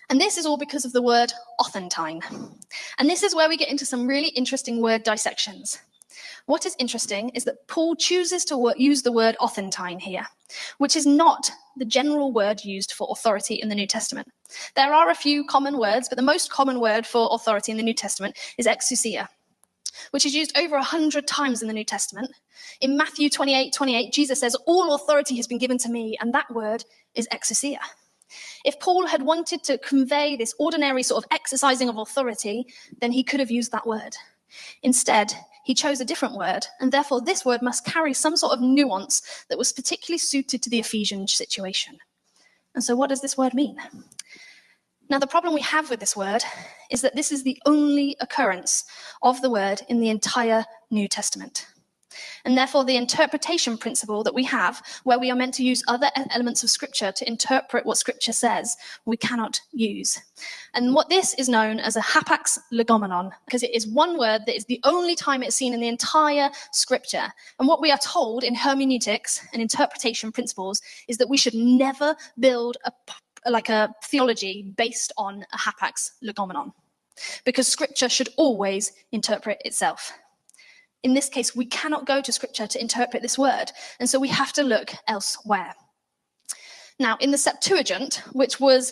And this is all because of the word authentine. And this is where we get into some really interesting word dissections. What is interesting is that Paul chooses to use the word authentine here, which is not the general word used for authority in the New Testament. There are a few common words, but the most common word for authority in the New Testament is exousia, which is used over 100 times in the New Testament. In Matthew 28:28, Jesus says, "All authority has been given to me," and that word is exousia. If Paul had wanted to convey this ordinary sort of exercising of authority, then he could have used that word. Instead, he chose a different word, and therefore this word must carry some sort of nuance that was particularly suited to the Ephesian situation. And so what does this word mean? Now, the problem we have with this word is that this is the only occurrence of the word in the entire New Testament. And therefore, the interpretation principle that we have, where we are meant to use other elements of Scripture to interpret what Scripture says, we cannot use. And what this is known as a hapax legomenon, because it is one word that is the only time it's seen in the entire Scripture. And what we are told in hermeneutics and interpretation principles is that we should never build a theology based on a hapax legomenon, because Scripture should always interpret itself. In this case, we cannot go to Scripture to interpret this word, and so we have to look elsewhere. Now, in the Septuagint, which was